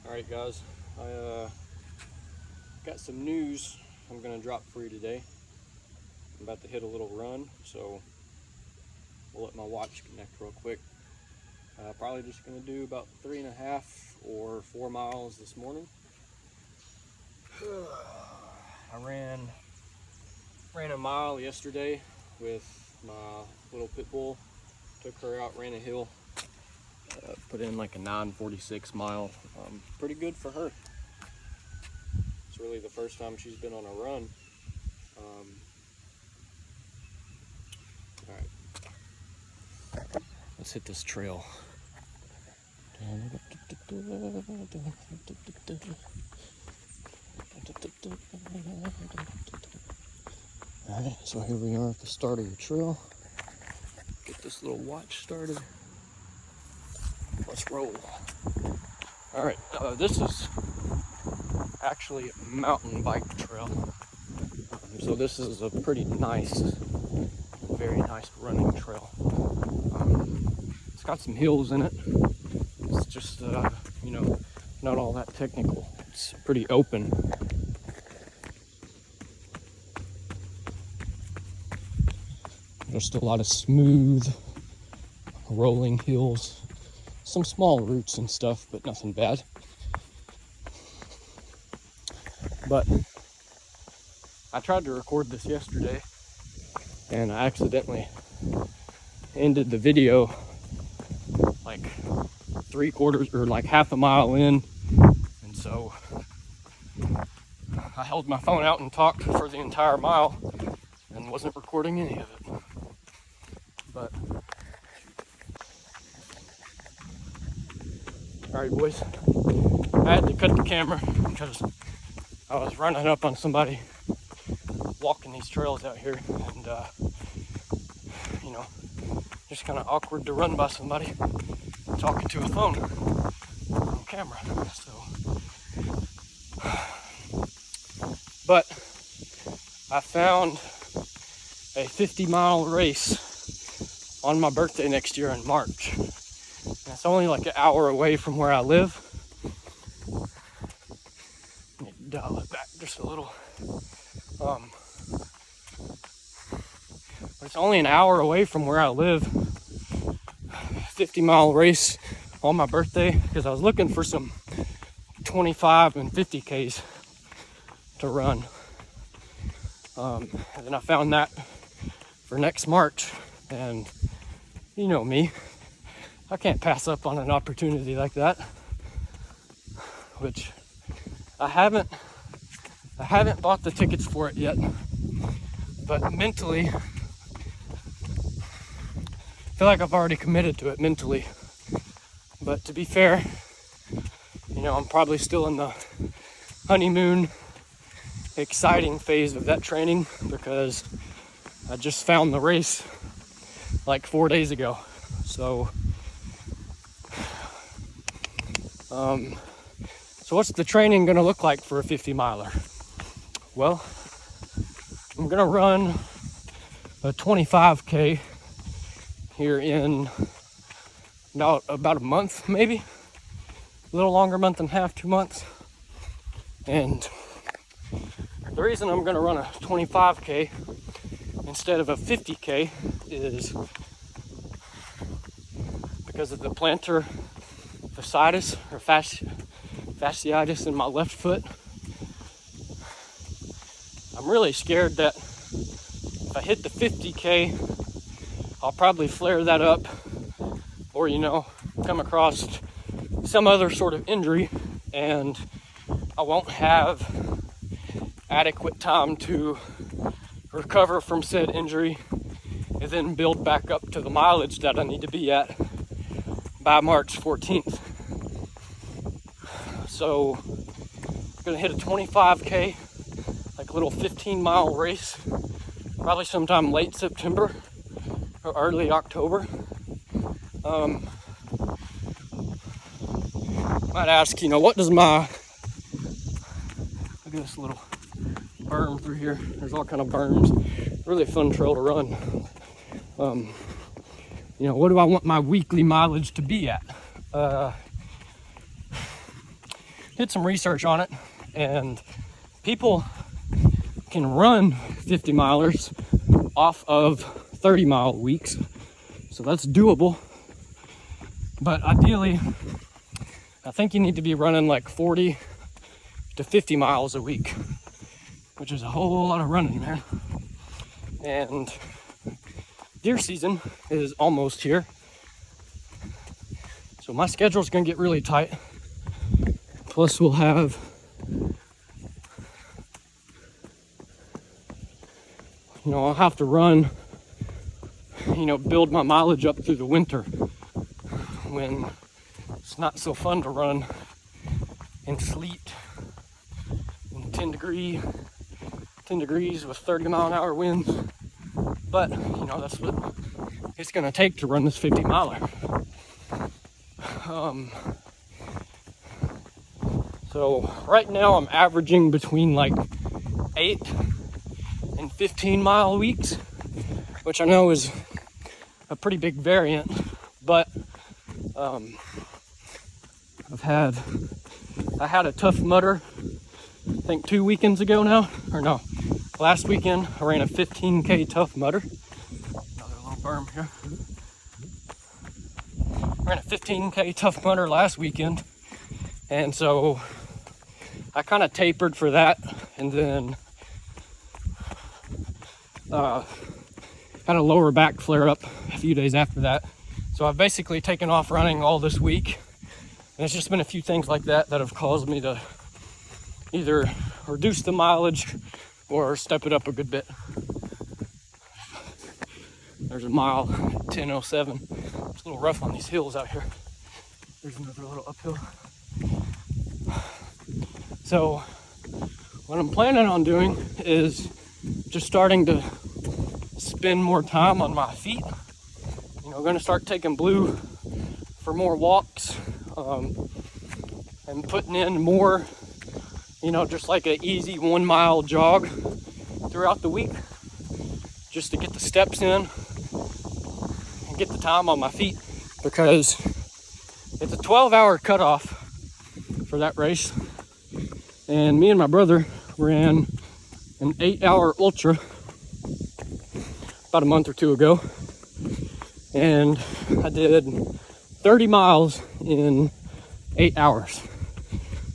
Alright guys, I got some news I'm going to drop for you today. I'm about to hit a little run, so we'll let my watch connect real quick. Probably just going to do about 3.5 or 4 miles this morning. I ran a mile yesterday with my little pit bull. Took her out, ran a hill. Put in like a 9:46 mile. Pretty good for her. It's really the first time she's been on a run. All right, let's hit this trail. All right, so here we are at the start of the trail. Get this little watch started. Let's roll. All right, this is actually a mountain bike trail. So this is a pretty nice, very nice running trail. It's got some hills in it. It's just, not all that technical. It's pretty open. Just a lot of smooth, rolling hills. Some small roots and stuff, but nothing bad. But I tried to record this yesterday and I accidentally ended the video like 3/4 or like half a mile in, and so I held my phone out and talked for the entire mile and wasn't recording any of it. But alright boys, I had to cut the camera because I was running up on somebody walking these trails out here, and just kind of awkward to run by somebody talking to a phone on camera. So, but I found a 50-mile race on my birthday next year in March. And it's only like an hour away from where I live. Let me dial it back just a little. But it's only an hour away from where I live. 50-mile race on my birthday, because I was looking for some 25 and 50 Ks to run. And then I found that for next March, and you know me, I can't pass up on an opportunity like that, which I haven't bought the tickets for it yet, but mentally I feel like I've already committed to it mentally. But to be fair, I'm probably still in the honeymoon exciting phase of that training, because I just found the race like 4 days ago. So what's the training gonna look like for a 50 miler? Well, I'm gonna run a 25K here in about a month, maybe a little longer, month and a half, 2 months. And the reason I'm gonna run a 25K instead of a 50K is because of the plantar fasciitis or fasciitis in my left foot. I'm really scared that if I hit the 50K, I'll probably flare that up, or come across some other sort of injury, and I won't have adequate time to recover from said injury and then build back up to the mileage that I need to be at by March 14th. So I'm gonna hit a 25K, like a little 15-mile race, probably sometime late September or early October. Might ask, what does look at this little berm through here. There's all kind of berms. Really fun trail to run. What do I want my weekly mileage to be at? did some research on it, and people can run 50 milers off of 30-mile weeks. So that's doable. But ideally, I think you need to be running like 40 to 50 miles a week, which is a whole lot of running, man. And deer season is almost here. So my schedule's gonna get really tight. Plus we'll have, I'll have to run, build my mileage up through the winter when it's not so fun to run in sleet and 10 degrees with 30-mile-an-hour winds. But, that's what it's gonna take to run this 50 miler. So right now I'm averaging between like 8 and 15-mile weeks, which I know is a pretty big variant, but I had a Tough Mudder, I think 2 weekends ago now, or no, last weekend I ran a 15K Tough Mudder. Another little berm here. I ran a 15K Tough Mudder last weekend, and so I kind of tapered for that, and then had a lower back flare up a few days after that. So I've basically taken off running all this week, and it's just been a few things like that that have caused me to either reduce the mileage or step it up a good bit. There's a mile 10:07. It's a little rough on these hills out here. There's another little uphill. So what I'm planning on doing is just starting to spend more time on my feet. Going to start taking Blue for more walks, and putting in more, just like an easy 1 mile jog throughout the week, just to get the steps in and get the time on my feet, because it's a 12-hour cutoff for that race. And me and my brother ran an 8-hour ultra about a month or two ago, and I did 30 miles in 8 hours,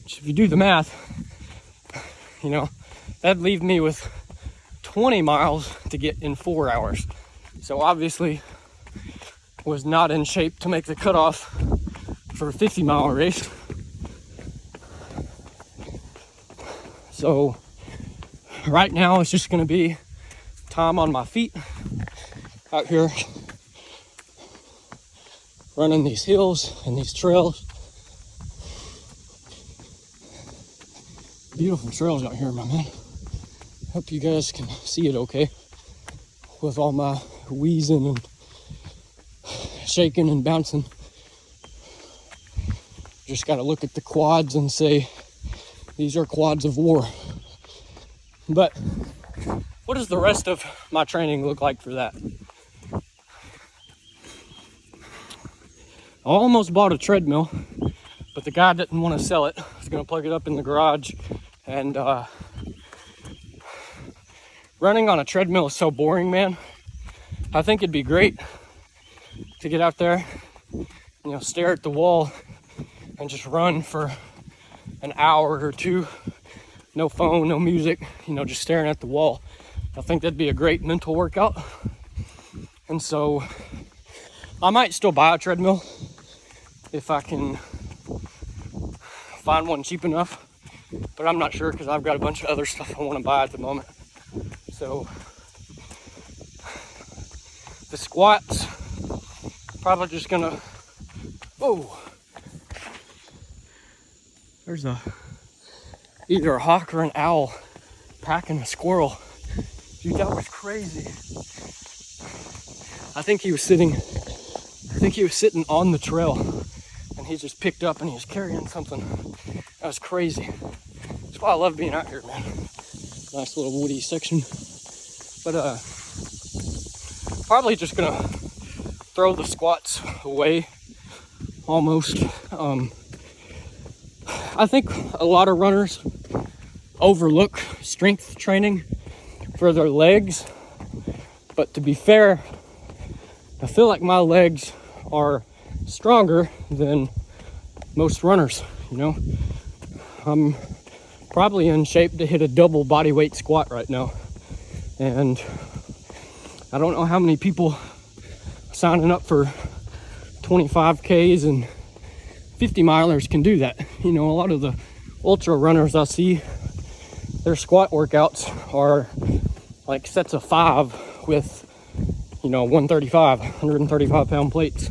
which, if you do the math, that'd leave me with 20 miles to get in 4 hours. So obviously was not in shape to make the cutoff for a 50-mile race. So right now it's just going to be time on my feet out here running these hills and these trails. Beautiful trails out here, my man. Hope you guys can see it okay with all my wheezing and shaking and bouncing. Just got to look at the quads and say these are quads of war. But what does the rest of my training look like for that? I almost bought a treadmill, but the guy didn't want to sell it. I was going to plug it up in the garage, and running on a treadmill is so boring, man. I think it'd be great to get out there, stare at the wall and just run for an hour or two. No phone, no music, just staring at the wall. I think that'd be a great mental workout. And so I might still buy a treadmill if I can find one cheap enough, but I'm not sure because I've got a bunch of other stuff I want to buy at the moment. So the squats, probably just gonna, there's either a hawk or an owl packing a squirrel. Dude, that was crazy. I think he was sitting on the trail, and he just picked up and he was carrying something. That was crazy. That's why I love being out here, man. Nice little woody section. But probably just gonna throw the squats away almost. I think a lot of runners overlook strength training for their legs, but to be fair, I feel like my legs are stronger than most runners, you know. I'm probably in shape to hit a double body weight squat right now, and I don't know how many people signing up for 25Ks and 50 milers can do that. You know, a lot of the ultra runners I see, their squat workouts are like sets of 5 with, you know, 135 pound plates,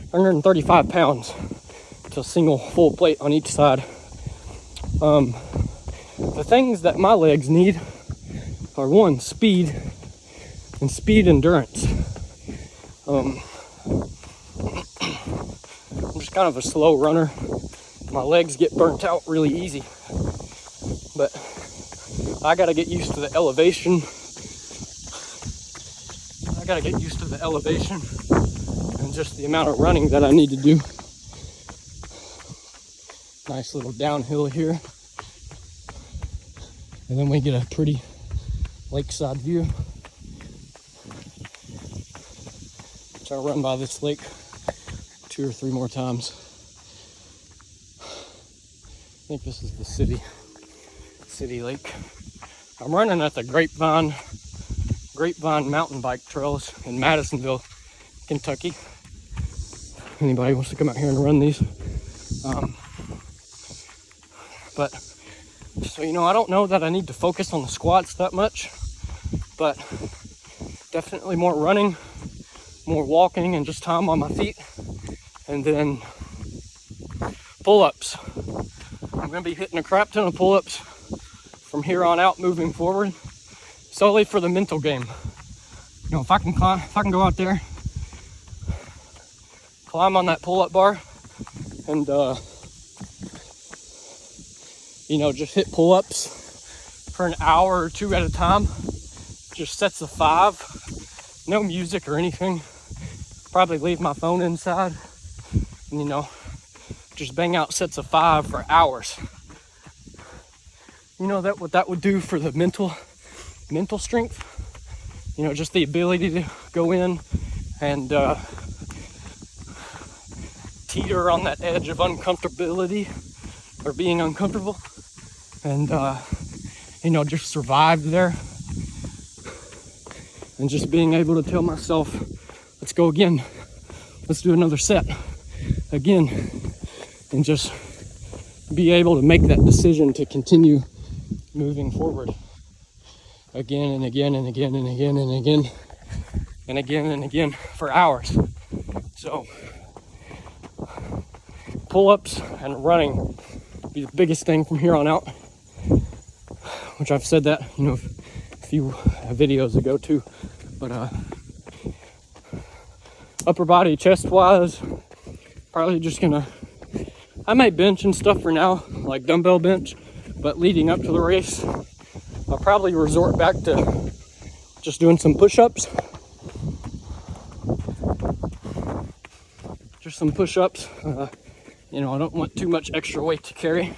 135 pounds. It's a single full plate on each side. The things that my legs need are, one, speed and speed endurance. I'm just kind of a slow runner. My legs get burnt out really easy, but I gotta get used to the elevation. And just the amount of running that I need to do. Nice little downhill here. And then we get a pretty lakeside view. Try to run by this lake 2 or 3 more times. I think this is the city lake. I'm running at the Grapevine mountain bike trails in Madisonville, Kentucky. Anybody wants to come out here and run these. But so, you know, I don't know that I need to focus on the squats that much, but definitely more running, more walking, and just time on my feet. And then pull-ups. I'm going to be hitting a crap ton of pull-ups from here on out moving forward, solely for the mental game. You know, if I can go out there, climb on that pull-up bar, and you know, just hit pull-ups for an hour or 2 at a time, just sets of 5, no music or anything. Probably leave my phone inside, and, you know, just bang out sets of 5 for hours. You know that what that would do for the mental strength. You know, just the ability to go in and teeter on that edge of uncomfortability or being uncomfortable, and you know, just survive there, and just being able to tell myself, let's go again, let's do another set again, and just be able to make that decision to continue moving forward again and again and again and again and again and again and again for hours. So pull-ups and running be the biggest thing from here on out, which I've said that, you know, a few videos ago too. But upper body, chest wise, probably just gonna, I may bench and stuff for now, like dumbbell bench, but leading up to the race, I'll probably resort back to just doing some push-ups. Just some push-ups. You know, I don't want too much extra weight to carry,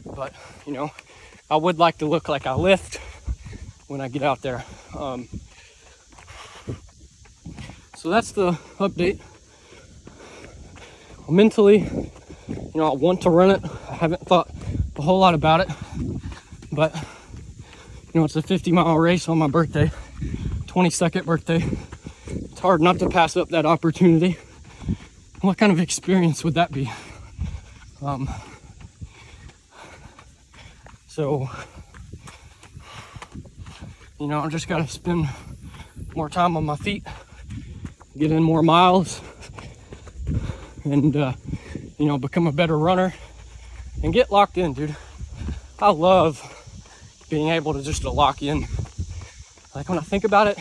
but, you know, I would like to look like I lift when I get out there. So that's the update. Mentally, you know, I want to run it. I haven't thought a whole lot about it, but, you know, it's a 50-mile race on my birthday, 22nd birthday. It's hard not to pass up that opportunity. What kind of experience would that be? So, you know, I just got to spend more time on my feet, get in more miles, and, you know, become a better runner and get locked in, dude. I love being able to just lock in. Like, when I think about it,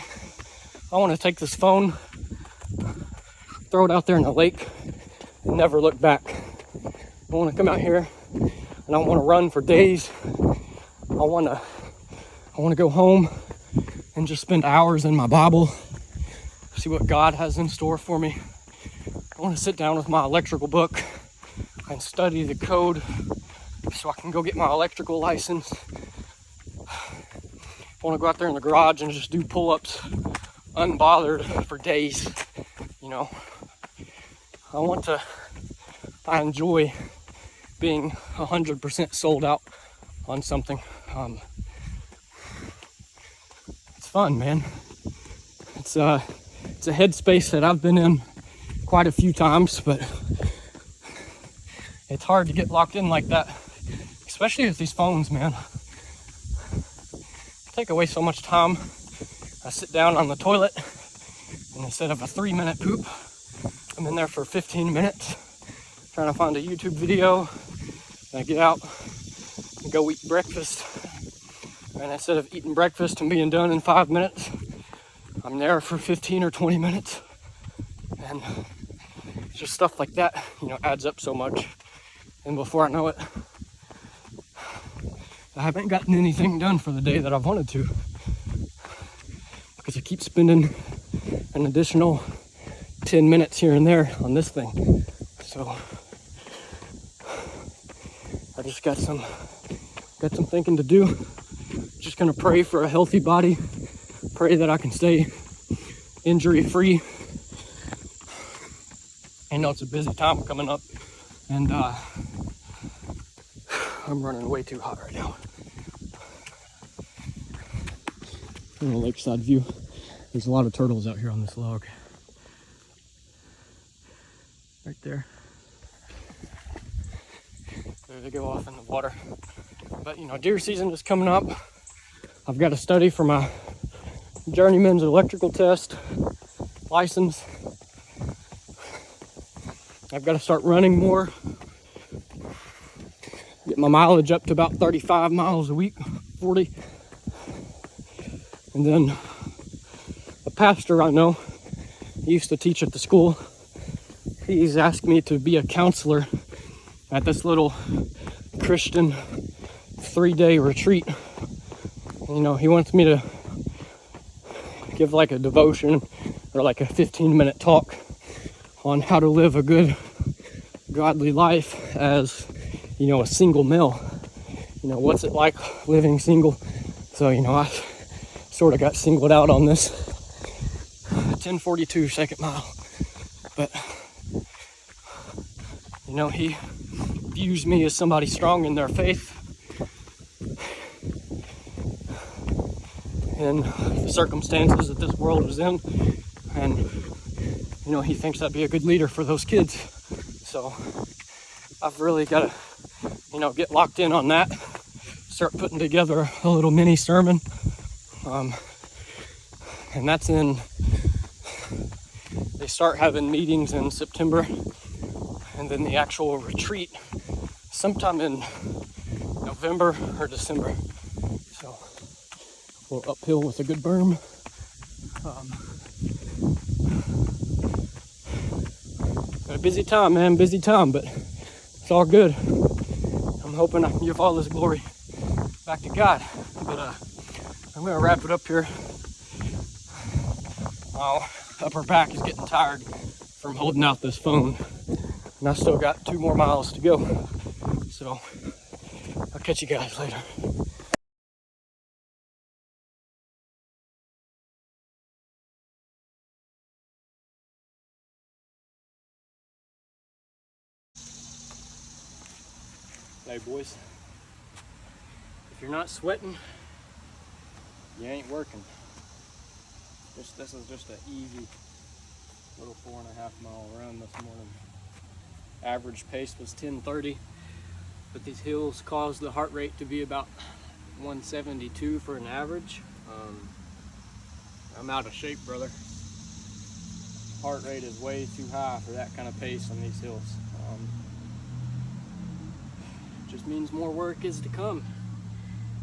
I want to take this phone, throw it out there in the lake, and never look back. I want to come out here and I want to run for days. I want to go home and just spend hours in my Bible, see what God has in store for me. I want to sit down with my electrical book and study the code so I can go get my electrical license. I want to go out there in the garage and just do pull-ups unbothered for days, you know. I enjoy being 100% sold out on something. It's fun, man. It's a headspace that I've been in quite a few times, but it's hard to get locked in like that, especially with these phones, man. Take away so much time. I sit down on the toilet, and instead of a 3-minute poop, I'm in there for 15 minutes trying to find a YouTube video. And I get out and go eat breakfast, and instead of eating breakfast and being done in 5 minutes, I'm there for 15 or 20 minutes. And just stuff like that, you know, adds up so much. And before I know it, I haven't gotten anything done for the day that I've wanted to, because I keep spending an additional 10 minutes here and there on this thing. So I just got some thinking to do. Just gonna pray for a healthy body, pray that I can stay injury free. I know it's a busy time coming up, and I'm running way too hot right now. On a lakeside view. There's a lot of turtles out here on this log. Right there. There they go off in the water. But you know, deer season is coming up. I've got to study for my journeyman's electrical test license. I've got to start running more. Get my mileage up to about 35 miles a week, 40. And then a pastor I know, he used to teach at the school. He's asked me to be a counselor at this little Christian 3-day retreat. You know, he wants me to give like a devotion or like a 15-minute talk on how to live a good, godly life as, you know, a single male. You know, what's it like living single? So, you know, I sort of got singled out on this 10:42 second mile. But, you know, he views me as somebody strong in their faith. In the circumstances that this world is in, and you know, he thinks I'd be a good leader for those kids. So I've really got to, you know, get locked in on that, start putting together a little mini sermon, and that's they start having meetings in September, and then the actual retreat sometime in November or December. So a little uphill with a good berm. Got a busy time, man, busy time, but it's all good. I'm hoping I can give all this glory back to God. But I'm gonna wrap it up here. My upper back is getting tired from holding out this phone, and I still got 2 more miles to go. So I'll catch you guys later. Hey boys, if you're not sweating, you ain't working. This is just an easy little 4.5 mile run this morning. Average pace was 10:30, but these hills caused the heart rate to be about 172 for an average. I'm out of shape, brother. Heart rate is way too high for that kind of pace on these hills. Just means more work is to come.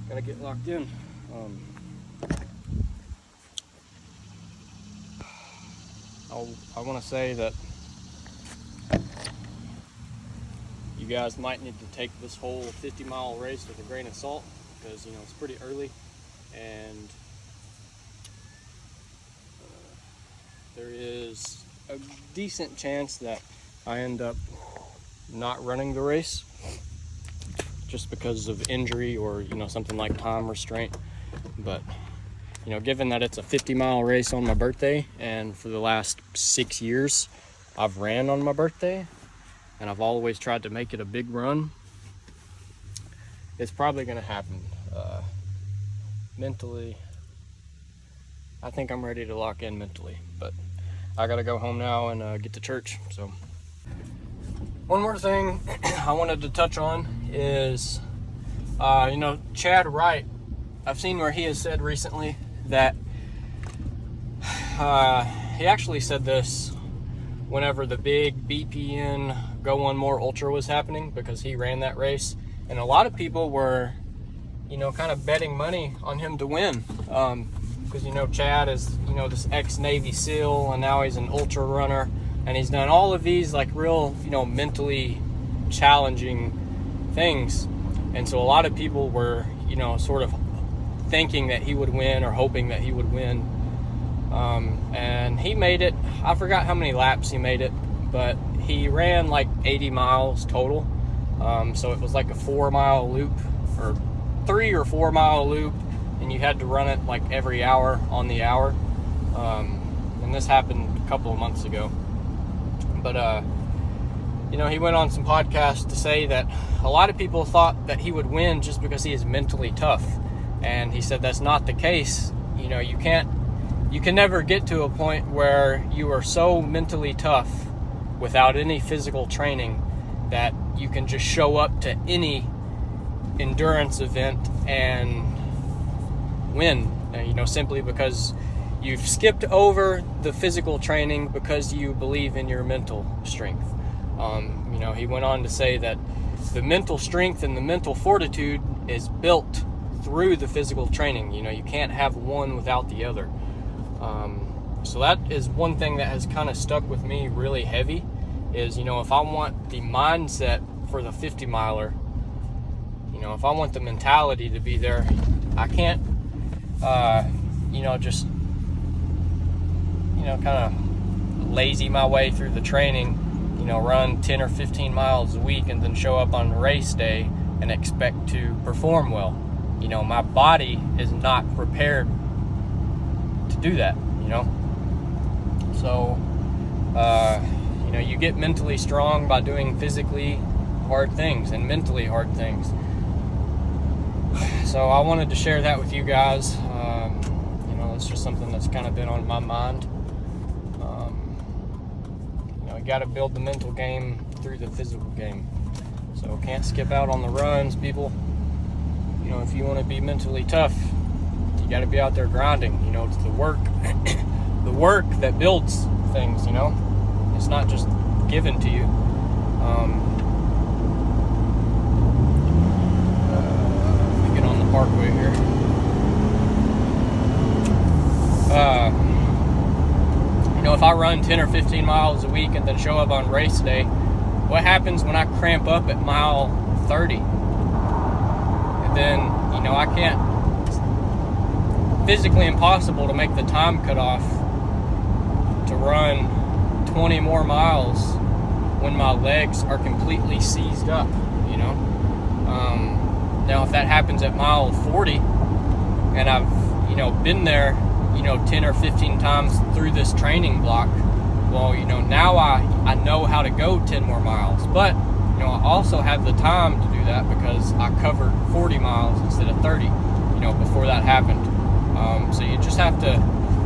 Gotta get locked in. I want to say that you guys might need to take this whole 50-mile race with a grain of salt, because, you know, it's pretty early, and there is a decent chance that I end up not running the race. just because of injury or, something like time restraint. But, given that it's a 50-mile race on my birthday, and for the last 6 years, I've ran on my birthday, and I've always tried to make it a big run, it's probably going to happen. Mentally, I think I'm ready to lock in mentally, but I got to go home now and get to church. So, one more thing I wanted to touch on is, Chad Wright. I've seen where he has said recently that he actually said this whenever the big BPN Go One More Ultra was happening, because he ran that race, and a lot of people were, kind of betting money on him to win, because Chad is this ex-Navy SEAL, and now he's an ultra runner, and he's done all of these like real mentally challenging things, and so a lot of people were sort of thinking that he would win or hoping that he would win. And he made it. I forgot how many laps he made it, but he ran like 80 miles total. So it was like a 4-mile loop, or 3 or 4 mile loop, and you had to run it like every hour on the hour. And this happened a couple of months ago. But he went on some podcasts to say that a lot of people thought that he would win just because he is mentally tough. And he said that's not the case. You can never get to a point where you are so mentally tough without any physical training that you can just show up to any endurance event and win, simply because you've skipped over the physical training because you believe in your mental strength. He went on to say that the mental strength and the mental fortitude is built through the physical training. You can't have one without the other. So that is one thing that has kind of stuck with me really heavy, is, if I want the mindset for the 50 miler, if I want the mentality to be there, I can't, just, kind of lazy my way through the training, run 10 or 15 miles a week and then show up on race day and expect to perform well. My body is not prepared to do that, So, you get mentally strong by doing physically hard things and mentally hard things. So I wanted to share that with you guys. It's just something that's kind of been on my mind. You got to build the mental game through the physical game. So can't skip out on the runs, people. If you want to be mentally tough, you got to be out there grinding. It's the work, the work that builds things. It's not just given to you. Let me get on the parkway here. If I run 10 or 15 miles a week and then show up on race day, what happens when I cramp up at mile 30? And then, I can't, physically impossible to make the time cutoff to run 20 more miles when my legs are completely seized up, Now, if that happens at mile 40, and I've, been there, 10 or 15 times through this training block, well, now I know how to go 10 more miles. But, I also have the time to do that because I covered 40 miles instead of 30, before that happened. So you just have to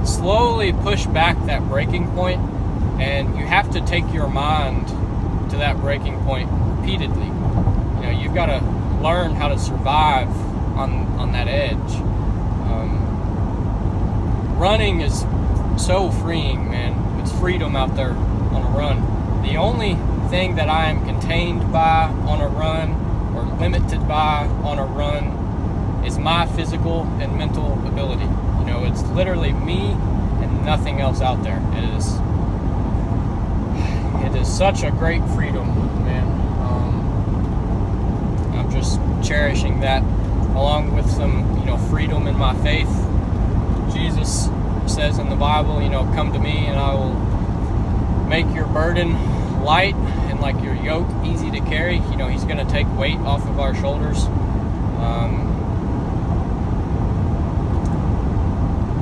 slowly push back that breaking point, and you have to take your mind to that breaking point repeatedly. You've got to learn how to survive on that edge. Running is so freeing, man. It's freedom out there on a run. The only thing that I am contained by on a run, or limited by on a run, is my physical and mental ability. It's literally me and nothing else out there. It is such a great freedom, man. I'm just cherishing that, along with some, freedom in my faith. Jesus says in the Bible, come to me and I will make your burden light and making like your yoke easy to carry. You know, he's going to take weight off of our shoulders.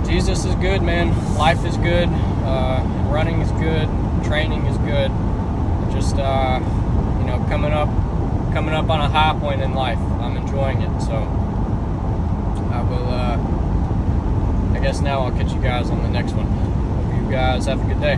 Jesus is good, man. Life is good. Running is good. Training is good. Just you know, coming up on a high point in life. I'm enjoying it. So I will. I guess now I'll catch you guys on the next one. Hope you guys have a good day.